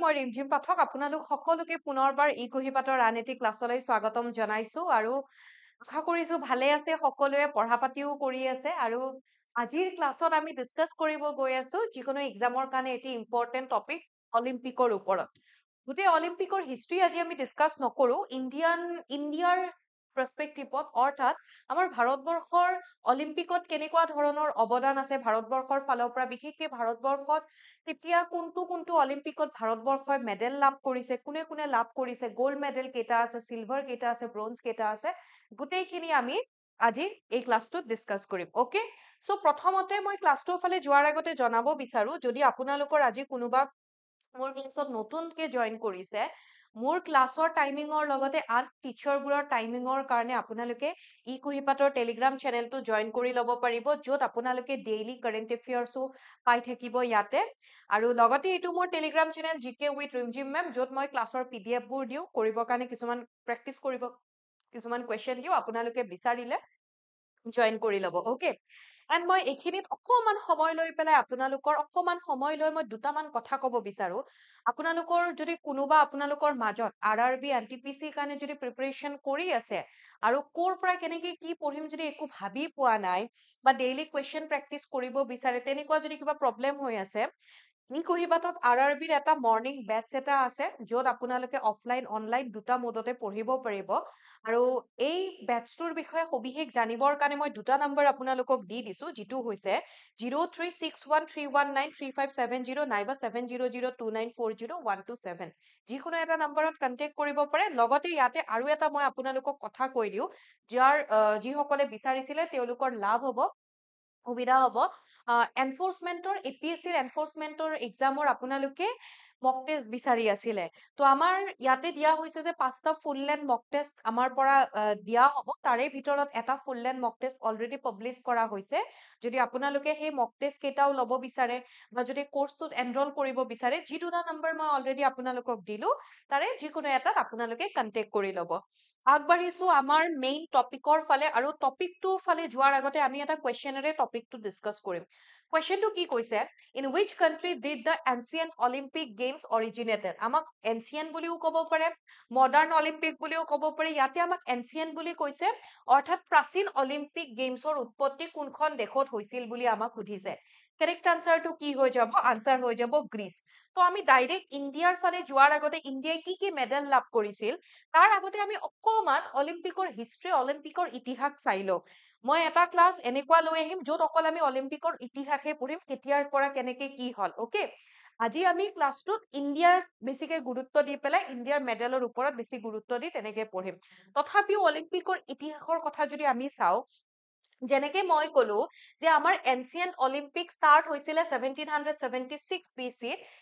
মই ৰিমঝিম পাঠক আপোনালোক সকলোকে পুনৰবাৰ ই কুঁহিপাতৰ আন এটি ক্লাছলৈ স্বাগতম জনাইছো আৰু আশা কৰিছো ভালে আছে সকলোৱে পঢ়া পাতিও কৰি আছে আৰু আজিৰ ক্লাছত আমি ডিসকাস কৰিব গৈ আছো যিকোনো এক্সামৰ কাৰণে এটি ইম্পৰ্টেন্ট টপিক অলিম্পিকৰ ওপৰত গোটেই অলিম্পিকৰ হিষ্ট্ৰী আজি আমি ডিসকাস নকৰো ইণ্ডিয়াৰ পাৰ্সপেক্টিভত অৰ্থাৎ আমাৰ ভাৰতবৰ্ষৰ অলিম্পিকত কেনেকুৱা ধৰণৰ অৱদান আছে ভাৰতবৰ্ষৰ ফালৰ পৰা বিশেষকৈ ভাৰতবৰ্ষত কেতিয়া কোনটো অলিম্পিকত ভাৰতবৰ্ষই মেডেল লাভ কৰিছে কোনে লাভ কৰিছে গোল্ড মেডেল কেইটা আছে সিলভাৰ কেইটা আছে ব্ৰঞ্জ কেইটা আছে গোটেইখিনি আমি আজি এই ক্লাছটোত ডিসকাস কৰিম ওকে সো প্ৰথমতে মই ক্লাছটোৰ ফালে যোৱাৰ আগতে জনাব বিচাৰো যদি আপোনালোকৰ আজি কোনোবা মোৰ ক্লাছত নতুনকে জয়েন কৰিছে মোৰ ক্লাছৰ টাইমিঙৰ লগতে আন টিচাৰবোৰৰ টাইমিঙৰ কাৰণে আপোনালোকে ই কুঁহিপাতৰ টেলিগ্ৰাম চেনেলটো জয়েন কৰি ল'ব পাৰিব য'ত আপোনালোকে ডেইলি কাৰেণ্ট এফেয়াৰ্সও পাই থাকিব ইয়াতে আৰু লগতে এইটো মোৰ টেলিগ্ৰাম চেনেল জিকে উইথ ৰিমঝিম মেম য'ত মই ক্লাছৰ পিডিএফ বোৰ দিও কৰিবৰ কাৰণে কিছুমান প্ৰেক্টিচ কৰিব কিছুমান কোৱেশ্চন দিও আপোনালোকে বিচাৰিলে জয়েন কৰি ল'ব ওকে এণ্ড মই এইখিনিত অকমান সময় লৈ পেলাই আপোনালোকৰ অকমান সময় লৈ মই দুটামান কথা ক'ব বিচাৰো আপোনালোকৰ যদি কোনোবা আপোনালোকৰ মাজত আৰআৰবি এনটিপিসি কাৰণে যদি প্ৰিপাৰেচন কৰি আছে আৰু ক'ৰ পৰা কেনেকে কি পঢ়িম যদি একো ভাবি পোৱা নাই বা ডেইলি কুৱেশ্চন প্ৰেক্টিচ কৰিব বিচাৰে তেনেকুৱা যদি কিবা প্ৰবলেম হৈ আছে ই কুঁহিপাতত আৰআৰবিৰ এটা মৰ্নিং বেটচ এটা আছে য'ত আপোনালোকে অফলাইন অনলাইন দুটা মোডতে পঢ়িব পাৰিব আৰু এই বেটচটোৰ বিষয়ে সবিশেষ জানিবৰ কাৰণে মই দুটা নম্বৰ আপোনালোকক দি দিছো যিটো হৈছে 0361319357 নাইবা 7002940127 যিকোনো এটা নম্বৰত কন্টেক্ট কৰিব পাৰে লগতে ইয়াতে আৰু এটা মই আপোনালোকক কথা কৈ দিও যাৰ যিসকলে বিচাৰিছিলে তেওঁলোকৰ লাভ হ'ব সুবিধা হ'ব এনফোৰ্সমেন্টৰ এপিএসসিৰ এনফোৰ্সমেন্টৰ এক্সামৰ আপোনালোকে মক টেষ্ট বিচাৰি আছিলে তো আমাৰ ইয়াতে দিয়া হৈছে যে পাঁচটা ফুল লেন্থ মক টেষ্ট আমাৰ পৰা দিয়া হ'ব তাৰে ভিতৰত এটা ফুল লেন্থ মক টেষ্ট অলৰেডি পাবলিশ কৰা হৈছে যদি আপোনালোকে সেই মক টেষ্ট কেইটাও ল'ব বিচাৰে বা যদি কোৰ্সটোত এনৰোল কৰিব বিচাৰে যি দুটা নম্বৰ মই অলৰেডি আপোনালোকক দিলো তাৰে যিকোনো এটাত আপোনালোকে কন্টেক্ট কৰি ল'ব আগবাঢ়িছো আমাৰ মেইন টপিকৰ ফালে আৰু টপিকটোৰ ফালে যোৱাৰ আগতে আমি এটা কুৱেশ্চনেৰে টপিকটো ডিসকাস কৰিম কুৱেশ্চনটো কি কৈছে in which country did the ancient olympic games originated আমাক এনচিয়েন্ট বুলিও ক'ব পাৰে মডাৰ্ন অলিম্পিক বুলিও ক'ব পাৰে ইয়াতে আমাক এনচিয়েন্ট বুলি কৈছে অৰ্থাৎ প্ৰাচীন অলিম্পিক গেমছৰ উৎপত্তি কোনখন দেশত হৈছিল বুলি আমাক সুধিছে কাৰেক্ট আনসাৰটো কি হৈ যাব আনসাৰ হৈ যাব গ্ৰীচ তো আমি ডাইৰেক্ট ইণ্ডিয়াৰ ফালে যোৱাৰ আগতে ইণ্ডিয়াই কি মেডেল লাভ কৰিছিল তাৰ আগতে আমি অকমান অলিম্পিকৰ হিষ্ট্ৰী অলিম্পিকৰ ইতিহাস চাই লওঁ মই এটা ক্লাছ এনেকুৱা লৈ আহিম য'ত অকল আমি অলিম্পিকৰ ইতিহাসে পঢ়িম কেতিয়াৰ পৰা কেনেকে কি হল ওকে আজি আমি ক্লাছটোত ইণ্ডিয়াৰ বেছিকে গুৰুত্ব দি পেলাই ইণ্ডিয়াৰ মেডেলৰ ওপৰত বেছি গুৰুত্ব দি তেনেকে পঢ়িম তথাপিও অলিম্পিকৰ ইতিহাসৰ কথা যদি আমি চাওঁ যেনেকে মই কলো যে আমাৰ এনচিয়েন্ট অলিম্পিক ষ্টাৰ্ট হৈছিলে 1776 BC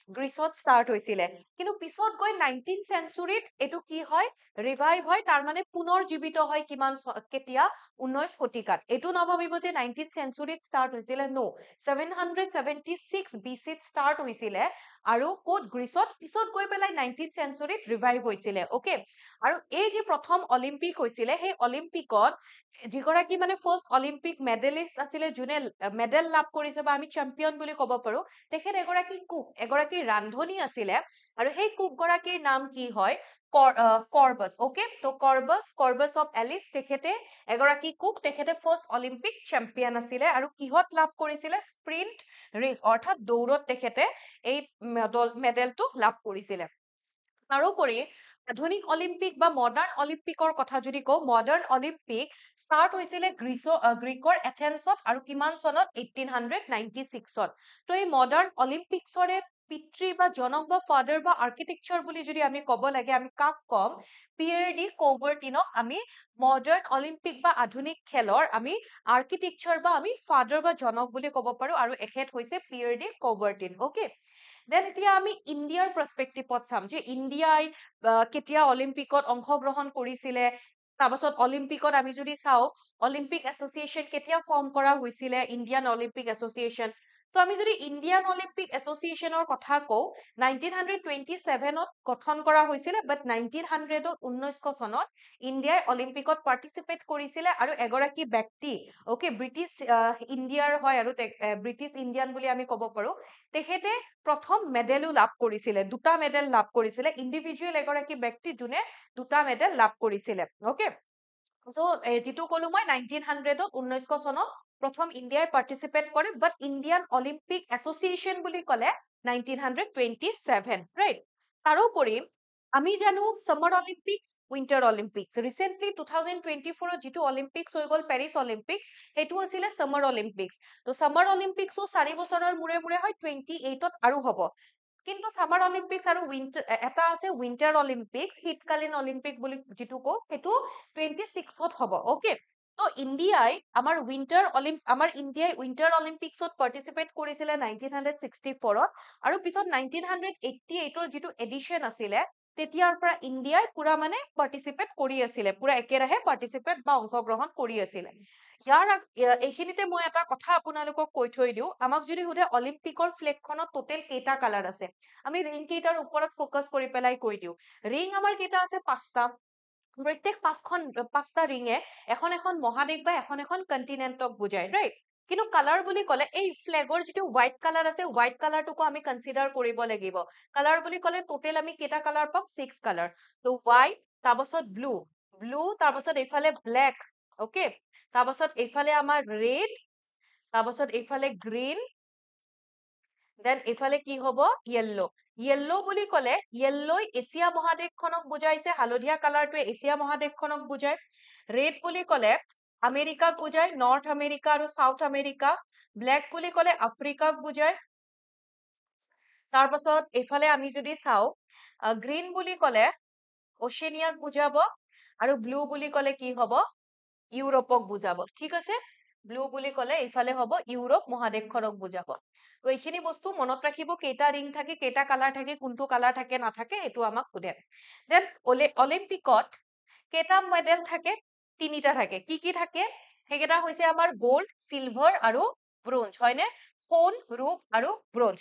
গ্ৰীচত ষ্টাৰ্ট হৈছিলে কিন্তু পিছত গৈ 19th চেঞ্চুৰীত এটো কি হয় ৰিভাইভ হয় তাৰ মানে পুনৰ জীৱিত হয় কিমান কেতিয়া 19 শতিকাত এটো নভাবিব যে 19th চেঞ্চুৰীত ষ্টাৰ্ট হৈছিলে নো 776 BC ত ষ্টাৰ্ট হৈছিলে আৰু কোট গ্ৰীচত পিছত গৈ পেলাই 19th চেঞ্চুৰীত ৰিভাইভ হৈছিলে ওকে আৰু এই যে প্ৰথম অলিম্পিক হৈছিলে সেই অলিম্পিকত যিগৰাকী মানে ফাৰ্স্ট অলিম্পিক মেডেলিষ্ট আছিলে যোনে মেডেল লাভ কৰিছে বা আমি চেম্পিয়ন বুলি ক'ব পাৰো তেখেত এগৰাকী কুক এগৰাকী ৰান্ধনী আছিলে আৰু সেই কুক গৰাকীৰ নাম কি হয় কৰ্বাছ ওকে তো কৰ্বাছ অফ এলিস তেখেতে এগৰাকী কুক তেখেতে ফাৰ্স্ট অলিম্পিক চেম্পিয়ন আছিলে আৰু কিহত লাভ কৰিছিলে স্প্ৰিন্ট ৰেচ অৰ্থাৎ দৌৰত তেখেতে এই মেডেলটো লাভ কৰিছিলে তাৰোপৰি আধুনিক অলিম্পিক বা মডাৰ্ন অলিম্পিকৰ কথা যদি কওঁ মডাৰ্ন অলিম্পিক ষ্টাৰ্ট হৈছিলে গ্ৰীকৰ এথেন্সত আৰু কিমান চনত 1896ত তো এই মডাৰ্ন অলিম্পিক্সৰে পিতৃ বা জনক বা ফাদাৰ বা আৰ্কিটেকচাৰ বুলি যদি আমি ক'ব লাগে আমি কাক কম পিয়েৰ ডি কৌবাৰ্টিনক আমি মডাৰ্ন অলিম্পিক বা আধুনিক খেলৰ আমি আৰ্কিটেকচাৰ বা আমি ফাদাৰ বা জনক বুলি ক'ব পাৰো আৰু এখেত হৈছে পিয়েৰ ডি কৌবাৰ্টিন ওকে দেন এতিয়া আমি ইণ্ডিয়াৰ পাৰ্সপেক্টিভত চাম যে ইণ্ডিয়াই কেতিয়া অলিম্পিকত অংশগ্ৰহণ কৰিছিলে তাৰপাছত অলিম্পিকত আমি যদি চাওঁ অলিম্পিক এছ'চিয়েশ্যন কেতিয়া ফৰ্ম কৰা হৈছিলে ইণ্ডিয়ান অলিম্পিক এছ'চিয়েশ্যন তো আমি যদি ইণ্ডিয়ান অলিম্পিক এছ'চিয়েশ্যনৰ কথা কওঁ 1927ত গঠন কৰা হৈছিলে বাট 1900 চনত ইণ্ডিয়াই অলিম্পিকত পাৰ্টিচিপেট কৰিছিলে আৰু এগৰাকী ব্যক্তি অকে ব্ৰিটিছ ইণ্ডিয়াৰ হয় আৰু ব্ৰিটিছ ইণ্ডিয়ান বুলি আমি ক'ব পাৰো তেখেতে প্ৰথম মেডেলো লাভ কৰিছিলে দুটা মেডেল লাভ কৰিছিলে ইণ্ডিভিজুৱেল এগৰাকী ব্যক্তি যোনে দুটা মেডেল লাভ কৰিছিলে অকে চ' যিটো ক'লো মই 1900 চনত প্ৰথম ইণ্ডিয়াই পাৰ্টিচিপেট কৰে বাট ইণ্ডিয়ান অলিম্পিক এছ'চিয়েশ্যন বুলি ক'লে 1927 ৰাইট তাৰোপৰি আমি জানো summer olympics winter olympics recently 2024ত যিটো অলিম্পিক্স হৈ গ'ল পেৰিছ অলিম্পিক সেইটো আছিলে ছামাৰ অলিম্পিক্স তো ছামাৰ অলিম্পিক্সো 4 বছৰৰ মূৰে মূৰে হয় 28ত আৰু হ'ব কিন্তু ছামাৰ অলিম্পিক্স আৰু এটা আছে উইণ্টাৰ অলিম্পিক্স শীতকালীন অলিম্পিক বুলি যিটো কওঁ সেইটো 26ত হ'ব অকে তো ইণ্ডিয়াই আমাৰ ইণ্ডিয়াই উইণ্টাৰ অলিম্পিক্সত পাৰ্টিচিপেট কৰিছিলে 1964ত আৰু পিছত 1988ৰ যিটো এডিশ্যন আছিলে তেতিয়াৰ পৰা ইণ্ডিয়াই পুৰা মানে পাৰ্টিচিপেট কৰি আছিলে পুৰা একেৰাহে পাৰ্টিচিপেট বা অংশগ্ৰহণ কৰি আছিলে এইখিনিতে মই এটা কথা আপোনালোকক কৈ থৈ দিওঁ আমাক যদি সোধে অলিম্পিকৰ ফ্লেগখনত টোটেল কেইটা কালাৰ আছে আমি ৰিং কেইটাৰ ওপৰত ফ'কাছ কৰি পেলাই কৈ দিওঁ ৰিং আমাৰ কেইটা আছে 5টা প্ৰত্যেক পাঁচটা ৰিঙে এখন এখন মহাদেশ বা এখন এখন কণ্টিনেণ্টক বুজায় ৰাইট কিন্তু কালাৰ বুলি ক'লে এই ফ্লেগৰ যিটো হোৱাইট কালাৰ আছে হোৱাইট কালাৰটোকো আমি কনচিডাৰ কৰিব লাগিব কালাৰ বুলি ক'লে টোটেল আমি কেইটা কালাৰ পাম 6 কালাৰ তো হোৱাইট তাৰপাছত ব্লু তাৰপাছত এইফালে ব্লেক অকে তাৰপাছত এইফালে আমাৰ ৰেড তাৰপাছত এইফালে গ্ৰীণ দেন এইফালে কি হ'ব য়েল্লো বুলি ক'লে য়েল্লোই এছিয়া মহাদেশখনক বুজাইছে হালধীয়া কালাৰটোৱে এছিয়া মহাদেশখনক বুজায় ৰেড বুলি ক'লে আমেৰিকাক বুজায় নৰ্থ আমেৰিকা আৰু সাউথ আমেৰিকা ব্লেক বুলি ক'লে আফ্ৰিকাক বুজায় তাৰপাছত এইফালে আমি যদি চাওঁ গ্ৰীণ বুলি ক'লে অচিয়ানিয়াক বুজাব আৰু ব্লু বুলি ক'লে কি হ'ব ইউৰোপক বুজাব ঠিক আছে ব্লু বুলি ক'লে এইফালে হ'ব ইউৰোপ মহাদেশখনক বুজাব তো এইখিনি বস্তু মনত ৰাখিব কেইটা ৰিং থাকে কেইটা কালাৰ থাকে কোনটো কালাৰ থাকে নাথাকে সেইটো আমাক সোধে দেন অলিম্পিকত কেইটা মেডেল থাকে তিনিটা থাকে কি থাকে সেইকেইটা হৈছে আমাৰ গোল্ড চিলভাৰ আৰু ব্ৰঞ্জ হয়নে সোণ ৰূপ আৰু ব্ৰঞ্জ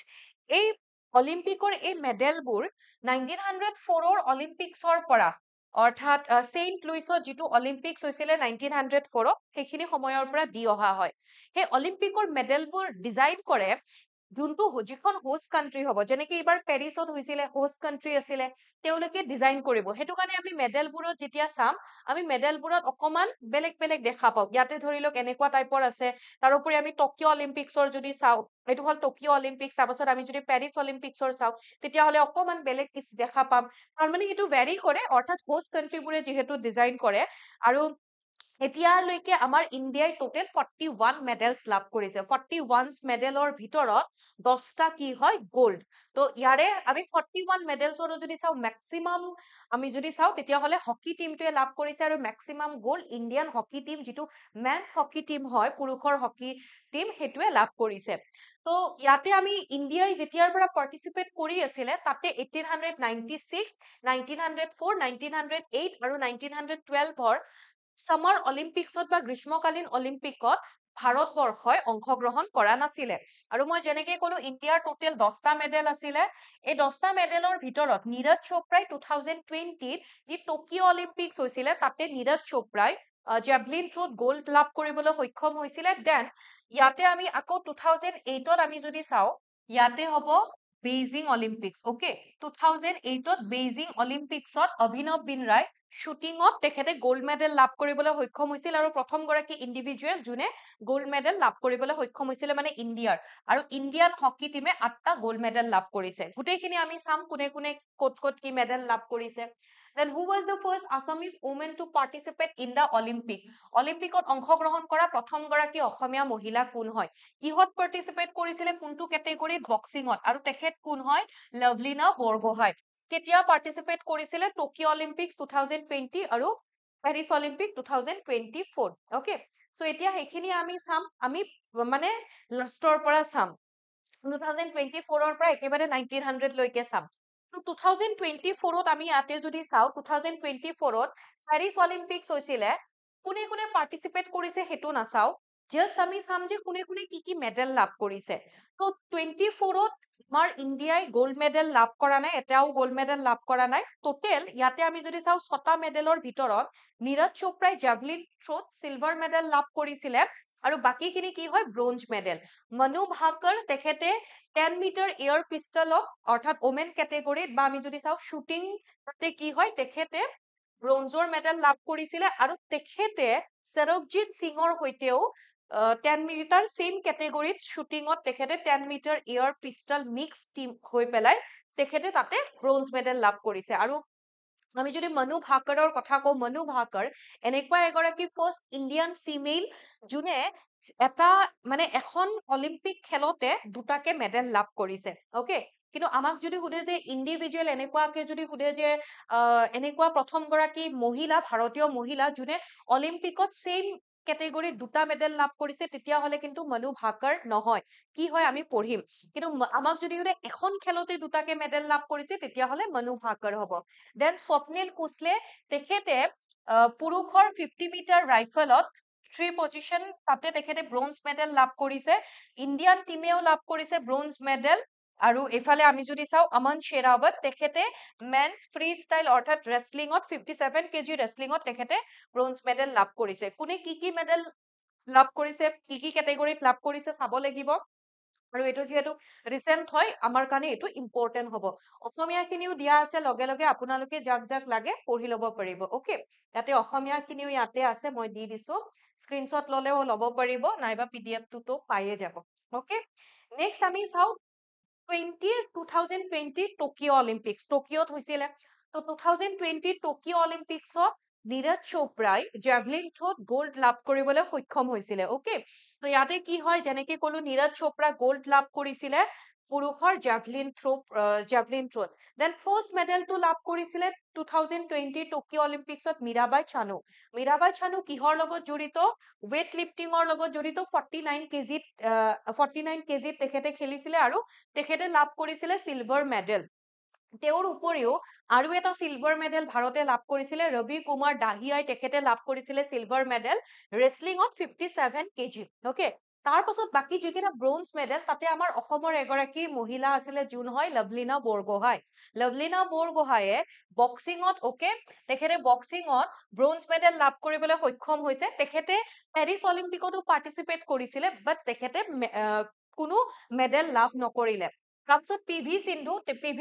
এই অলিম্পিকৰ এই মেডেলবোৰ 1904ৰ অলিম্পিক্সৰ পৰা অৰ্থাৎ চেইণ্ট লুইছত যিটো অলিম্পিক্স হৈছিলে 1904ত সেইখিনি সময়ৰ পৰা দি অহা হয় সেই অলিম্পিকৰ মেডেলবোৰ ডিজাইন কৰে যোনটো যিখন হোষ্ট কাণ্ট্ৰি হ'ব যেনেকে এইবাৰ পেৰিছত হৈছিলে হোষ্ট কাণ্ট্ৰি আছিলে তেওঁলোকে ডিজাইন কৰিব সেইটো কাৰণে আমি মেডেলবোৰত যেতিয়া চাম আমি মেডেলবোৰত অকমান বেলেগ বেলেগ দেখা পাওঁ ইয়াতে ধৰি লওক এনেকুৱা টাইপৰ আছে তাৰোপৰি আমি টকিঅ' অলিম্পিক্সৰ যদি চাওঁ এইটো হ'ল টকিঅ' অলিম্পিক্স তাৰপাছত আমি যদি পেৰিছ অলিম্পিক্সৰ চাওঁ তেতিয়াহ'লে অকমান বেলেগ কিছু দেখা পাম তাৰমানে সেইটো ভেৰি কৰে অৰ্থাৎ হোষ্ট কাণ্ট্ৰিবোৰে যিহেতু ডিজাইন কৰে আৰু এতিয়ালৈকে আমাৰ ইণ্ডিয়াই টোটেল 41 মেডেলছ লাভ কৰিছে 41 মেডেলৰ ভিতৰত 10টা কি হয় গোল্ড তো ইয়াৰে আমি 41 মেডেলছৰো যদি চাওঁ মেক্সিমাম আমি যদি চাওঁ তেতিয়াহ'লে হকী টিমটোৱে লাভ কৰিছে আৰু maximum gold Indian hockey team যিটো মেন্স হকী টিম হয় পুৰুষৰ হকী টিম সেইটোৱে লাভ কৰিছে তো ইয়াতে আমি ইণ্ডিয়াই যেতিয়াৰ পৰা পাৰ্টিচিপেট কৰি আছিলে তাতে 1896 1904 1908 আৰু 1912ৰ ছামাৰ অলিম্পিক্সত বা গ্ৰীষ্মকালীন অলিম্পিকত ভাৰতবৰ্ষই অংশগ্ৰহণ কৰা নাছিলে আৰু মই যেনেকে ক'লো ইণ্ডিয়াৰ টোটেল 10টা মেডেল আছিলে এই 10টা মেডেলৰ ভিতৰত নীৰজ চোপ্ৰাই 2020ত যি টকিঅ' অলিম্পিক্স হৈছিলে তাতে নীৰজ চোপ্ৰাই জেভলিন থ্ৰোত গ'ল্ড লাভ কৰিবলৈ সক্ষম হৈছিলে দেন ইয়াতে আমি আকৌ 2008ত আমি যদি চাওঁ ইয়াতে হ'ব বেইজিং অলিম্পিক্স অকে 2008ত বেইজিং অলিম্পিক্সত অভিনৱ বিন্দ্ৰাই শ্বুটিঙত তেখেতে গ'ল্ড মেডেল লাভ কৰিবলৈ সক্ষম হৈছিল আৰু প্ৰথমগৰাকী ইণ্ডিভিজুৱেল যোনে গ'ল্ড মেডেল লাভ কৰিবলৈ সক্ষম হৈছিলে মানে ইণ্ডিয়াৰ আৰু ইণ্ডিয়ান হকী টিমে 8টা গ'ল্ড মেডেল লাভ কৰিছে গোটেইখিনি আমি চাম কোনে কোনে ক'ত কি মেডেল লাভ কৰিছে Then who was the first Assamese woman to participate in the Olympic? অলিম্পিকত অংশগ্ৰহণ কৰা প্ৰথমগৰাকী অসমীয়া মহিলা কোন হয় কিহত পাৰ্টিচিপেট কৰিছিলে কোনটো কেটেগৰীত বক্সিঙত আৰু তেখেত কোন হয় লভলিনা বৰগোহাঁই কেতিয়া পাৰ্টিচিপেট কৰিছিলে টকিঅ' অলিম্পিক্স 2020 আৰু পেৰিছ অলিম্পিক 2024 অকে সো এতিয়া সেইখিনি আমি চাম আমি মানে লাষ্টৰ পৰা চাম 2024ৰ পৰা একেবাৰে 1900 লৈকে চাম 2024ত আমি ইয়াতে যদি চাওঁ 2024ত পেৰিছ অলিম্পিক্স হৈছিলে কোনে কোনে পাৰ্টিচিপেট কৰিছে সেইটো নাচাওঁ জাষ্ট আমি চাম যে কোনে কোনে কি মেডেল লাভ কৰিছে। তো 24ত আমাৰ ইণ্ডিয়াই গ'ল্ড মেডেল লাভ কৰা নাই, এটাও গ'ল্ড মেডেল লাভ কৰা নাই। টোটেল ইয়াতে আমি যদি চাওঁ 6টা মেডেলৰ ভিতৰত নীৰজ চোপ্ৰাই জেভলিন থ্ৰোত চিলভাৰ মেডেল লাভ কৰিছিলে আৰু বাকীখিনি কি হয় ব্ৰঞ্জ মেডেল। মনু ভাকৰ তেখেতে 10 মিটাৰ এয়াৰ পিষ্টলত অৰ্থাৎ ওমেন কেটেগৰীত বা আমি যদি চাওঁ শ্বুটিং তাতে কি হয় তেখেতে ব্ৰঞ্জৰ মেডেল লাভ কৰিছিলে আৰু তেখেতে সৰবজিত সিঙৰ সৈতেও 10 মিটাৰ চেম কেটেগৰীত শ্বুটিঙত তেখেতে 10 metre air pistol mix team হৈ পেলাই তেখেতে তাতে ব্ৰঞ্জ মেডেল লাভ কৰিছে। আৰু আমি যদি মনু ভাকৰৰ কথা কওঁ, মনু ভাকৰ এনেকুৱা এগৰাকী ফাৰ্ষ্ট ইণ্ডিয়ান ফিমেল যোনে এটা মানে এখন অলিম্পিক খেলতে দুটাকে মেডেল লাভ কৰিছে। অকে, কিন্তু আমাক যদি সোধে যে ইণ্ডিভিজুৱেল এনেকুৱাকে যদি সোধে যে এনেকুৱা প্ৰথম গৰাকী মহিলা, ভাৰতীয় মহিলা যোনে অলিম্পিকত চেম কেটেগৰীত দুটা মেডেল লাভ কৰিছে, তেতিয়াহ'লে কিন্তু মনু ভাকৰ নহয়। কি হয় আমি পঢ়িম, কিন্তু আমাক যদি সোধে এখন খেলতে দুটাকে মেডেল লাভ কৰিছে, তেতিয়াহ'লে মনু ভাকৰ হ'ব। দেন স্বপ্নিল কুছলে তেখেতে পুৰুষৰ 50 মিটাৰ ৰাইফলত 3 পজিশন তাতে তেখেতে ব্ৰঞ্জ মেডেল লাভ কৰিছে। ইণ্ডিয়ান টিমেও লাভ কৰিছে ব্ৰঞ্জ মেডেল। আৰু এইফালে আমি যদি চাওঁ অমন শ্বেৰাৱত তেখেতে মেন্স ফ্ৰী ষ্টাইল অৰ্থাৎ ৰেচলিঙত 57 কেজি ৰেচলিঙত তেখেতে ব্ৰঞ্জ মেডেল লাভ কৰিছে। কোনে কি মেডেল লাভ কৰিছে, কি কেটেগৰীত লাভ কৰিছে চাব লাগিব। আৰু এইটো যিহেতু ৰিচেন্ট হয় আমাৰ কাৰণে এইটো ইম্পৰ্টেন্ট হ'ব। অসমীয়া খিনিও দিয়া আছে লগে লগে, আপোনালোকে যাক যাক লাগে পঢ়ি ল'ব পাৰিব। অকে, ইয়াতে অসমীয়া খিনিও ইয়াতে আছে, মই দি দিছো, স্ক্ৰীনশ্বট ল'লেও ল'ব পাৰিব, নাইবা PDF টোতো পায়ে যাব। অকে, নেক্সট আমি চাওঁ 2020 টকিঅ' অলিম্পিক্স, টকিঅ'ত হৈছিলে। তো 2020 টকিঅ' অলিম্পিক্সত নীৰজ চোপ্ৰাই জেভলিন থ্ৰোত গ'ল্ড লাভ কৰিবলৈ সক্ষম হৈছিলে। অকে, তো ইয়াতে কি হয় যেনেকে ক'লো নীৰজ চোপ্ৰা গ'ল্ড লাভ কৰিছিলে পুৰুষৰ জেভলিন থ্ৰোত। দেন ফাৰ্ষ্ট মেডেলটো লাভ কৰিছিলে 2020 টকিঅ' অলিম্পিক্সত মীৰাবাই চানু। মীৰাবাই চানু কিহৰ লগত জড়িত, ৱেইট লিফটিঙৰ লগত জড়িত। 49 কেজিত তেখেতে খেলিছিলে আৰু তেখেতে লাভ কৰিছিলে চিলভাৰ মেডেল। তেওঁৰ উপৰিও আৰু এটা চিলভাৰ মেডেল ভাৰতে লাভ কৰিছিলে, ৰবি কুমাৰ দাহিয়াই তেখেতে লাভ কৰিছিলে চিলভাৰ মেডেল ৰেচলিঙত 57 কেজি। অকে, তাৰ পাছত বাকী যিকেইটা ব্ৰঞ্জ মেডেল তাতে আমাৰ অসমৰ এগৰাকী মহিলা আছিলে যোন হয় লভলীনা বৰগোহাঁই। লভলীনা বৰগোহাঁয়ে বক্সিঙত, অকে, তেখেতে বক্সিঙত ব্ৰঞ্জ মেডেল লাভ কৰিবলৈ সক্ষম হৈছে। তেখেতে পেৰিছ অলিম্পিকতো পাৰ্টিচিপেট কৰিছিলে, বাট তেখেতে কোনো মেডেল লাভ নকৰিলে। তাৰপিছত পি ভি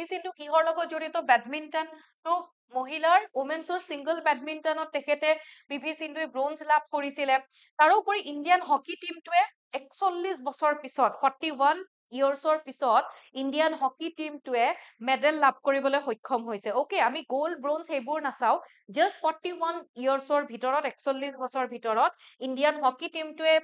সিন্ধু কিহৰ লগত জড়িত, বেডমিণ্টন। তো মহিলাৰ ওমেন্সৰ ছিংগল বেডমিণ্টনত তেখেতে পি ভি সিন্ধুৱে ব্ৰঞ্জ লাভ কৰিছিলে। তাৰোপৰি ইণ্ডিয়ান হকী টিমটোৱে 41 বছৰ পিছত, 41 ইয়াৰ্ছৰ পিছত ইণ্ডিয়ান হকী টিমটোৱে মেডেল লাভ কৰিবলৈ সক্ষম হৈছে। অকে, আমি গ'ল্ড ব্ৰঞ্জ সেইবোৰ নাচাওঁ, জাষ্ট 41 ইয়াৰ্ছৰ ভিতৰত, 41 বছৰ ভিতৰত ইণ্ডিয়ান হকী টিমটোৱে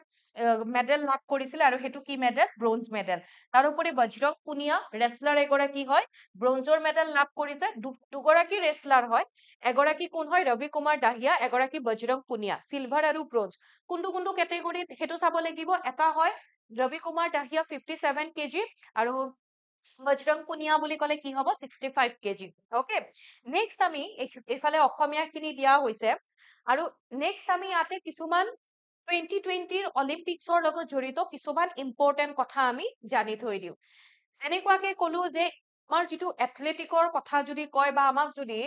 মেডেল লাভ কৰিছিলে, আৰু সেইটো কি মেডেল, ব্ৰঞ্জ মেডেল। তাৰোপৰি বজৰং পুনিয়া ৰেচলাৰ এগৰাকী হয়, ব্ৰঞ্জৰ মেডেল লাভ কৰিছে। দুগৰাকী ৰেচলাৰ হয়, এগৰাকী কোন হয় ৰবি কুমাৰ দাহিয়া, এগৰাকী বজৰং পুনিয়া, চিলভাৰ আৰু ব্ৰঞ্জ। কোনটো কেটেগৰীত সেইটো চাব লাগিব। এটা হয় ৰবি কুমাৰ দাহিয়া 57 কেজি আৰু বজৰং পুনিয়া বুলি ক'লে কি হ'ব 65 কেজি। অকে, নেক্সট আমি এইফালে অসমীয়া খিনি দিয়া হৈছে, আৰু নেক্সট আমি ইয়াতে কিছুমান 2020 অলিম্পিক্সৰ লগত জড়িত কিছুমান ইম্পৰ্টেণ্ট কথা আমি জানি থৈ দিওঁ। যেনেকুৱাকে ক'লো যে আমাৰ যিটো এথলেটিকৰ কথা যদি কয়, বা আমাক যদি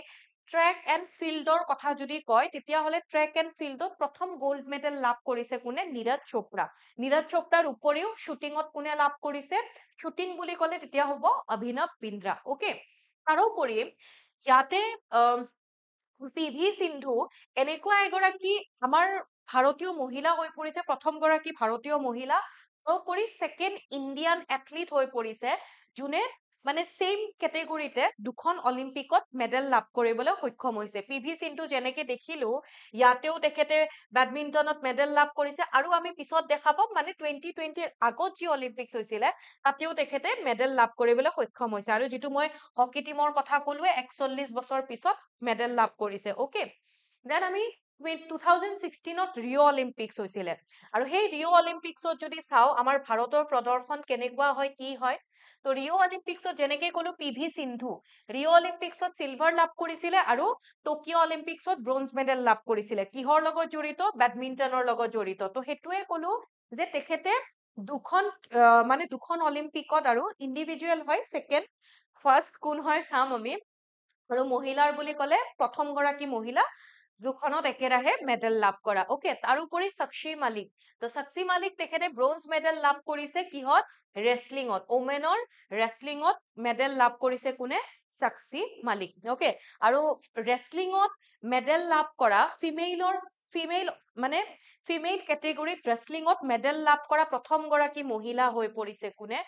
ট্ৰেক এণ্ড ফিল্ডৰ কথা যদি কয়, তেতিয়াহ'লে ট্ৰেক এণ্ড ফিল্ডত প্ৰথম গ'ল্ড মেডেল লাভ কৰিছে কোনে, নীৰজ চোপ্ৰা। নীৰজ চোপ্ৰাৰ উপৰিও শ্বুটিঙত কোনে লাভ কৰিছে, শ্বুটিং বুলি ক'লে তেতিয়া হ'ব অভিনৱ বিন্দ্ৰা। অকে, তাৰোপৰি ইয়াতে পি ভি সিন্ধু এনেকুৱা এগৰাকী আমাৰ ভাৰতীয় মহিলা হৈ পৰিছে, প্ৰথম গৰাকী ভাৰতীয় মহিলা, তাৰোপৰি ছেকেণ্ড ইণ্ডিয়ান এথলিট হৈ পৰিছে যোনে মানে চেম কেটেগৰীতে দুখন অলিম্পিকত মেডেল লাভ কৰিবলৈ সক্ষম হৈছে। পি ভি সিন্ধু যেনেকে দেখিলো ইয়াতেও তেখেতে বেডমিণ্টনত মেডেল লাভ কৰিছে, আৰু আমি পিছত দেখা পাম মানে 2020 আগত যি অলিম্পিক্স হৈছিলে তাতেও তেখেতে মেডেল লাভ কৰিবলৈ সক্ষম হৈছে। আৰু যিটো মই হকী টিমৰ কথা ক'লোৱে 41 বছৰ পিছত মেডেল লাভ কৰিছে। অকে, দেন আমি 2016ত ৰিঅ' অলিম্পিক্স হৈছিলে, আৰু সেই ৰিঅ' অলিম্পিক্সত যদি চাওঁ আমাৰ ভাৰতৰ প্ৰদৰ্শন কেনেকুৱা হয়, কি হয়। তো ৰিঅ' অলিম্পিক্সত যেনেকে ক'লো পি ভি সিন্ধু ৰিঅ' অলিম্পিক্সত চিলভাৰ লাভ কৰিছিলে, আৰু টকিঅ' অলিম্পিক্সত ব্ৰঞ্জ মেডেল লাভ কৰিছিলে। কিহৰ লগত জড়িত, বেডমিণ্টনৰ লগত জড়িত। তো সেইটোৱে ক'লো যে তেখেতে দুখন মানে দুখন অলিম্পিকত আৰু ইণ্ডিভিজুৱেল হয় ছেকেণ্ড ফাৰ্ষ্ট কোন হয় চাম আমি আৰু মহিলাৰ বুলি ক'লে প্ৰথম গৰাকী মহিলা দুখনত একেৰাহে মেডেল লাভ কৰা অকে তাৰোপৰি সাক্ষী মালিক তো সাক্ষী মালিক তেখেতে ব্ৰঞ্জ মেডেল লাভ কৰিছে কিহত ৰেছলিঙত ওমেনৰ ৰেছলিঙত মেডেল লাভ কৰিছে কোনে সাক্ষী মালিক অকে আৰু ৰেছলিঙত মেডেল লাভ কৰা ফিমেইল মানে ফিমেইল কেটেগৰীত ৰেছলিঙত মেডেল লাভ কৰা প্ৰথম গৰাকী মহিলা হৈ পৰিছে কোনে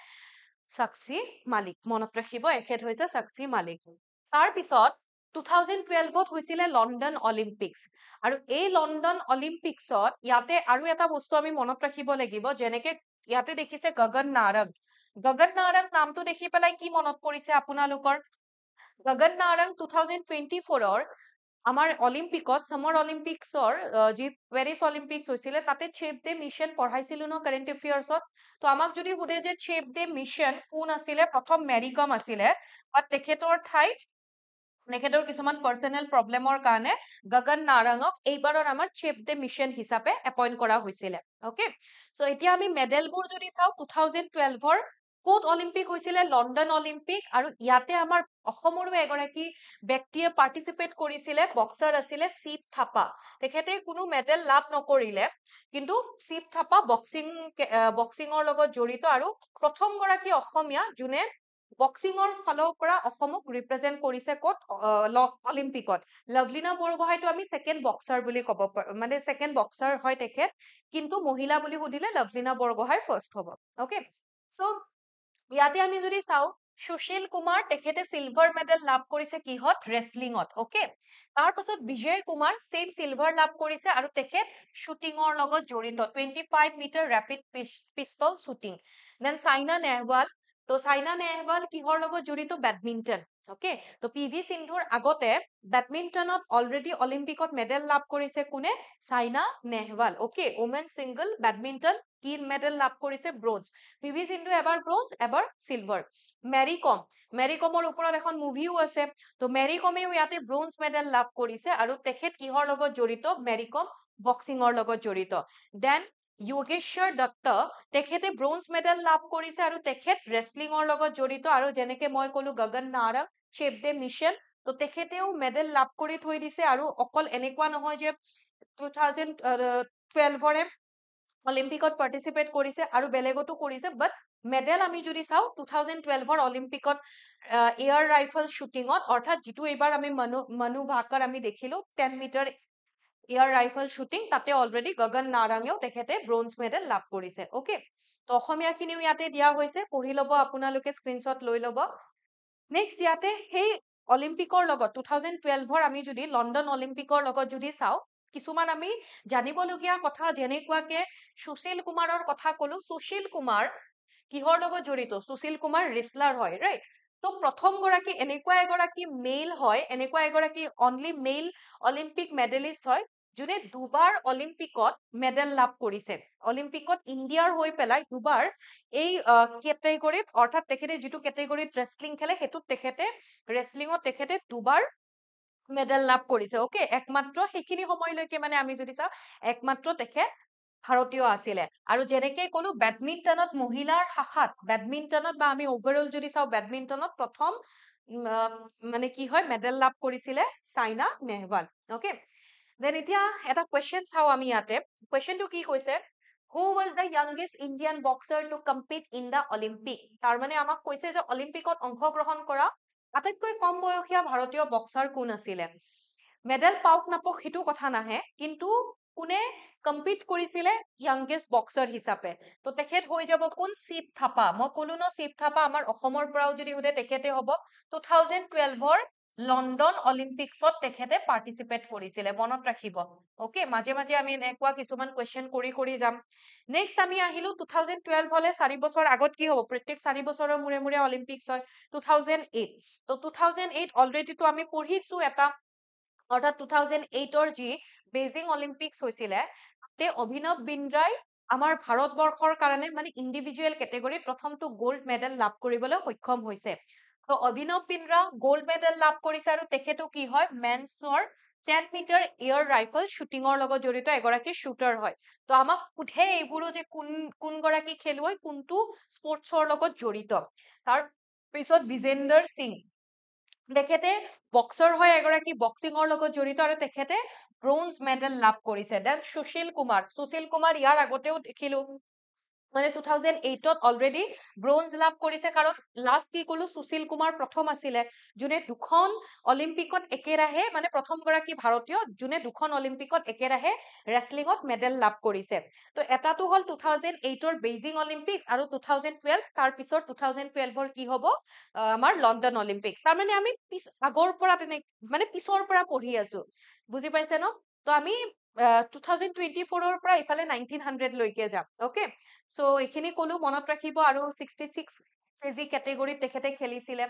সাক্ষী মালিক মনত ৰাখিব এখেত হৈছে সাক্ষী মালিক তাৰ পিছত 2012ত হৈছিলে লণ্ডন অলিম্পিক্স আৰু এই লণ্ডন অলিম্পিক্সত ইয়াতে আৰু এটা বস্তু আমি মনত ৰাখিব লাগিব যেনেকে ইয়াতে দেখিছে গগন নাৰং নামটো দেখি পেলাই কি মনত পৰিছে আপোনালোকৰ গগন নাৰং 2024ৰ আমাৰ অলিম্পিকত সামাৰ অলিম্পিক্সৰ যি পেৰিছ অলিম্পিক্স হৈছিলে তাতে চেপ ডে মিছন পঢ়াইছিলো ন কাৰেণ্ট এফেয়াৰ্সত তো আমাক যদি সোধে যে চেপ ডে মিছন কোন আছিলে প্ৰথম মেৰী কম আছিলে আৰু তেখেতৰ ঠাইত তেখেতৰ কিছুমান পাৰ্সোনেল প্ৰবলেমৰ কাৰণে গগন নাৰঙক এইবাৰৰ আমাৰ চেপ ডে মিছন হিচাপে এপইন্ট কৰা হৈছিলে ওকে সো এতিয়া আমি মেডেলবোৰ যদি চাও 2012ৰ কোট অলিম্পিক হৈছিলে লণ্ডন অলিম্পিক আৰু ইয়াতে আমাৰ অসমৰো এগৰাকী ব্যক্তিয়ে পাৰ্টিসিপেট কৰিছিলে বক্সাৰ আছিলে শিৱ থাপা তেখেতে কোনো মেডেল লাভ নকৰিলে কিন্তু শিৱ থাপা বক্সিঙৰ লগত জড়িত আৰু প্ৰথম গৰাকী অসমীয়া যোনে বক্সিঙৰ ফালৰ পৰা অসমক ৰিপ্ৰেজেন্ট কৰিছে ক'ত অলিম্পিকত লভলিনা বৰগোহাঁইটো আমি সেকেন্ড বক্সাৰ বুলি ক'ব পাৰো মানে সেকেন্ড বক্সাৰ হয় তেখেত কিন্তু মহিলা বুলি সুধিলে লভলিনা বৰগোহাঁই ফাৰ্ষ্ট হ'ব ওকে সো ইয়াতে আমি যদি চাও সুশীল কুমাৰ তেখেতে সিলভাৰ মেডেল লাভ কৰিছে কিহত ৰেছলিঙত ওকে তাৰ পাছত বিজয় কুমাৰ সেম সিলভাৰ লাভ কৰিছে আৰু তেখেত শ্বুটিঙৰ লগত জড়িত 25 মিটাৰ ৰেপিড পিস্তল শ্বুটিং দেন সাইনা নেহৱাল তো সাইনা নেহৱাল কিহৰ লগত জড়িত বেডমিণ্টন ওকে তো পিভি সিন্ধুৰ আগতে বেডমিণ্টনত অলৰেডি অলিম্পিকত মেডেল লাভ কৰিছে কোনে Saina Nehwal okay women single badminton কি মেডেল লাভ কৰিছে ব্ৰঞ্জ পিভি সিন্ধু এবাৰ ব্ৰঞ্জ এবাৰ সিলভাৰ মেৰী কমৰ ওপৰত এখন মুভিও আছে তো মেৰী কমেও ইয়াতে ব্ৰঞ্জ মেডেল লাভ কৰিছে আৰু তেখেত কিহৰ লগত জড়িত মেৰী কম বক্সিঙৰ লগত জড়িত দেন যোগেশ্বৰ দত্ত তেখেতে ব্ৰঞ্জ মেডেল লাভ কৰিছে আৰু তেখেত ৰেছলিঙৰ লগত জড়িত আৰু যেনেকে মই কলো গগন নাৰং চেপ ডে মিছন তো তেখেতেও মেডেল লাভ কৰি থৈ দিছে আৰু অকল এনেকুৱা নহয় যে 2012ৰে অলিম্পিকত পাৰ্টিসিপেট কৰিছে আৰু বেলেগতো কৰিছে বাট মেডেল আমি যদি চাও 2012ৰ অলিম্পিকত এয়াৰ ৰাইফল শ্বুটিঙত অৰ্থাৎ যিটো এইবাৰ আমি মনু ভাকাৰ আমি দেখিলো 10 মিটাৰ এয়াৰ ৰাইফল শ্বুটিং তাতে অলৰেডি গগন নাৰাঙেও তেখেতে ব্ৰঞ্জ মেডেল লাভ কৰিছে ওকে তো অসমীয়াখিনিও ইয়াতে দিয়া হৈছে পঢ়ি ল'ব আপোনালোকে স্ক্ৰীনশ্বট লৈ ল'ব নেক্সট ইয়াতে সেই অলিম্পিকৰ লগত 2012ৰ আমি যদি লণ্ডন অলিম্পিকৰ লগত যদি চাও কিছুমান আমি জানিবলগীয়া কথা যেনেকুৱাকে সুশীল কুমাৰৰ কথা কলো সুশীল কুমাৰ কিহৰ লগত জড়িত সুশীল কুমাৰ ৰেছলাৰ হয় ৰাইট তো প্ৰথম গৰাকী এনেকুৱা এগৰাকী মেইল হয় এনেকুৱা এগৰাকী অনলি মেইল অলিম্পিক মেডেলিষ্ট হয় যোনে দুবাৰ অলিম্পিকত মেডেল লাভ কৰিছে অলিম্পিকত ইণ্ডিয়াৰ হৈ পেলাই দুবাৰ এই কেটেগৰীত অৰ্থাৎ তেখেতে যিটো কেটেগৰীত ৰেছলিং খেলে সেইটোত তেখেতে ৰেছলিঙত তেখেতে দুবাৰ মেডেল লাভ কৰিছে ওকে একমাত্ৰ সেইখিনি সময়লৈকে মানে আমি যদি চাওঁ একমাত্ৰ তেখেত ভাৰতীয় আছিলে আৰু যেনেকে কলো বেডমিণ্টনত মহিলাৰ শাখাত বেডমিণ্টনত বা আমি ওভাৰঅল যদি চাওঁ বেডমিণ্টনত প্ৰথম মানে কি হয় মেডেল লাভ কৰিছিলে সাইনা নেহৱাল ওকে দেন এতিয়া এটা কুৱেশ্যন চাওঁ আমি ইয়াতে কুৱেশ্যনটো কি কৈছে who was the youngest Indian boxer to compete in the olympic তাৰমানে আমাক কৈছে যে অলিম্পিকত অংশগ্ৰহণ কৰা আটাইতকৈ কম বয়সীয়া ভাৰতীয় বক্সাৰ কোন আছিলে মেডেল পাওক নাপাওক সেইটো কথা নাহে কিন্তু কোনে কম্পিট কৰিছিলে য়াংগেষ্ট বক্সাৰ হিচাপে তো তেখেত হৈ যাব কোন শিৱ থাপা মই কলো ন শিৱ থাপা আমাৰ অসমৰ পৰাও যদি সোধে তেখেতে হ'ব 2012ৰ লণ্ডন অলিম্পিক্সত তেখেতে পাৰ্টিসিপেট কৰিছিলে মনত ৰাখিব ওকে মাজে মাজে আমি এনেকুৱা কিছুমান কুৱেশ্যন কৰি যাম নেক্সট আমি আহিলো 2012 হলে 4 বছৰ আগত কি হ'ব প্ৰত্যেক 4 বছৰৰ মূৰে মূৰে অলিম্পিক্স হয় 2008 তো 2008 অলৰেডি তো আমি পঢ়িছো এটা অৰ্থাৎ 2008ৰ যি বেজিং অলিম্পিক্স হৈছিলে তে অভিনৱ বিন্দ্ৰাই আমাৰ ভাৰতবৰ্ষৰ কাৰণে মানে ইণ্ডিভিজুৱেল কেটেগৰীত প্ৰথমটো গোল্ড মেডেল লাভ কৰিবলৈ সক্ষম হৈছে তো অভিনৱ বিন্দ্ৰা গোল্ড মেডেল লাভ কৰিছে আৰু তেখেতো কি হয় মেন্সৰ 10 মিটাৰ এয়াৰ ৰাইফল শ্বুটিঙৰ লগত জড়িত এগৰাকী শ্বুটাৰ হয়। তো আমাক সোধে এইবোৰো যে কোন গৰাকী খেলুৱৈ কোনটো স্পৰ্টছৰ লগত জড়িত। তাৰ পিছত বিজেন্দৰ সিং, তেখেতে বক্সাৰ হয়, এগৰাকী বক্সিঙৰ লগত জড়িত আৰু তেখেতে ব্ৰঞ্জ মেডেল লাভ কৰিছে। দেন সুশীল কুমাৰ ইয়াৰ আগতেও দেখিলো মানে 2008ত অলৰেডি ব্ৰঞ্জ লাভ কৰিছে, কাৰণ লাষ্ট কি কলো সুশীল কুমাৰ প্ৰথম আছিলে যোনে দুখন অলিম্পিকত একেৰাহে মানে প্ৰথম গৰাকী ভাৰতীয় যোনে দুখন অলিম্পিকত একেৰাহে ৰেছলিঙত মেডেল লাভ কৰিছে। তো এটাটো হল 2008ৰ বেইজিং অলিম্পিক্স আৰু 2012, তাৰ পিছত 2012ৰ কি হব আমাৰ লণ্ডন অলিম্পিক্স। তাৰমানে আমি আগৰ পৰা মানে পিছৰ পৰা পঢ়ি আছো, বুজি পাইছে ন? তো আমি 2024ৰ পৰা ইফালে 1900 লৈকে যাম। অকে, সো এইখিনি কলো, মনত ৰাখিব। আৰু 66 কেজি কেটেগৰীত তেখেতে খেলিছিলে।